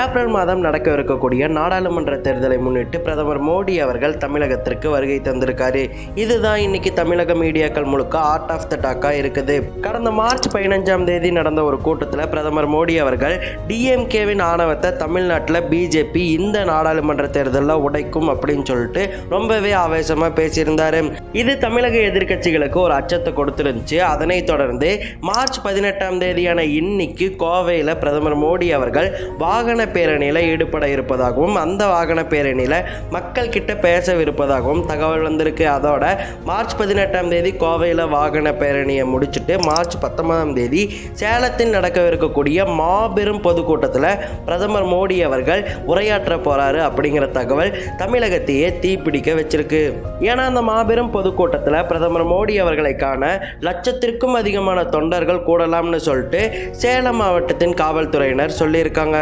April மாதம் நடக்கவிருக்கக்கூடிய நாடாளுமன்ற தேர்தலை முன்னிட்டு பிரதமர் மோடி அவர்கள் தமிழகத்திற்கு வருகை தந்திருக்காரு. இதுதான் இன்னைக்கு தமிழக மீடியாக்கள் முழுக்க ஆர்ட் ஆஃப் த டாக்கா இருக்குது. கடந்த மார்ச் 15ஆம் தேதி நடந்த ஒரு கூட்டத்தில் பிரதமர் மோடி அவர்கள் டிஎம்கேவின் ஆணவத்தை தமிழ்நாட்டில் பிஜேபி இந்த நாடாளுமன்ற தேர்தலில் உடைக்கும் அப்படின்னு சொல்லிட்டு ரொம்பவே ஆவேசமா பேசியிருந்தாரு. இது தமிழக எதிர்க்கட்சிகளுக்கு ஒரு அச்சத்தை கொடுத்துருந்துச்சு. அதனை தொடர்ந்து மார்ச் 18ஆம் தேதியான இன்னைக்கு கோவையில் பிரதமர் மோடி அவர்கள் வாகன பேரணியில் ஈடுபட இருப்பதாகவும் அந்த வாகன பேரணியில் மக்கள் கிட்ட பேசவிருப்பதாகவும் தகவல் வந்திருக்கு. அதோட மார்ச் 18ஆம் தேதி கோவையில் வாகன பேரணியை முடிச்சுட்டு மார்ச் 19ஆம் தேதி சேலத்தில் நடக்கவிருக்கக்கூடிய மாபெரும் பொதுக்கூட்டத்தில் பிரதமர் மோடி அவர்கள் உரையாற்ற போறாரு அப்படிங்கிற தகவல் தமிழகத்தையே தீப்பிடிக்க வச்சிருக்கு. ஏன்னா அந்த மாபெரும் பொதுக்கூட்டத்தில் பிரதமர் மோடி அவர்களை காண லட்சத்திற்கும் அதிகமான தொண்டர்கள் கூடலாம்னு சொல்லிட்டு சேலம் மாவட்டத்தின் காவல்துறையினர் சொல்லியிருக்காங்க.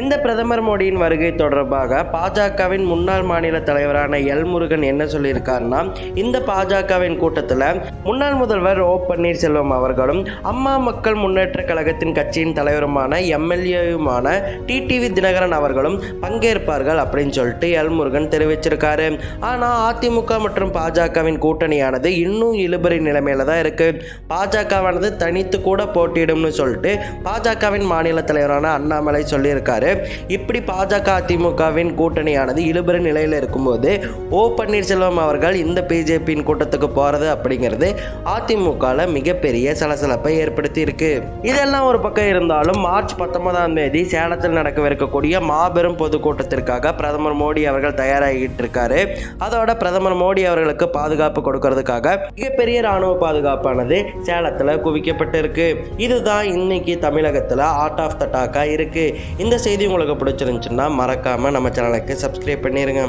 இந்த பிரதமர் மோடியின் வருகை தொடர்பாக பாஜகவின் முன்னாள் மாநில தலைவரான எல் முருகன் என்ன சொல்லியிருக்காருன்னா, இந்த பாஜகவின் கூட்டத்தில் முன்னாள் முதல்வர் ஓ பன்னீர்செல்வம் அவர்களும் அம்மா மக்கள் முன்னேற்ற கழகத்தின் கட்சியின் தலைவருமான எம்எல்ஏயுமான டிடிவி தினகரன் அவர்களும் பங்கேற்பார்கள் அப்படின்னு சொல்லிட்டு எல் முருகன் தெரிவிச்சிருக்காரு. ஆனால் அதிமுக மற்றும் பாஜகவின் கூட்டணியானது இன்னும் இழுபறி நிலைமையில தான் இருக்கு. பாஜகவானது தனித்து கூட போட்டியிடும்னு சொல்லிட்டு பாஜகவின் மாநில தலைவரான அண்ணாமலை சொல்லியிருக்காரு. இப்படி பாஜக அதிமுகவின் கூட்டணியானது இழுபறி நிலையில் இருக்கும்போது ஓ பன்னீர்செல்வம் அவர்கள் இந்த பிஜேபியின் கூட்டத்துக்கு போறது அப்படிங்கிறது அதிமுகவில் மிகப்பெரிய சலசலப்பை ஏற்படுத்தி இருக்கு. இதெல்லாம் ஒரு பக்கம் இருந்தாலும் மார்ச் 19ஆம் தேதி சேலத்தில் நடக்கவிருக்கக்கூடிய மாபெரும் பொதுக்கூட்டத்திற்காக பிரதமர் மோடி அவர்கள் தயாராகிட்டு இருக்காரு. அதோட பிரதமர் மோடி அவர்களுக்கு பாதுகாப்பு கொடுக்கறதுக்காக மிகப்பெரிய ராணுவ பாதுகாப்பானது சேலத்தில் குவிக்கப்பட்டு இருக்கு. இதுதான் இன்னைக்கு தமிழகத்தில் ஆர்ட் ஆஃப் த டாக்கா இருக்கு. இந்த செய்தி உங்களுக்கு பிடிச்சிருந்துச்சுன்னா மறக்காம நம்ம சேனலுக்கு சப்ஸ்கிரைப் பண்ணிருங்க.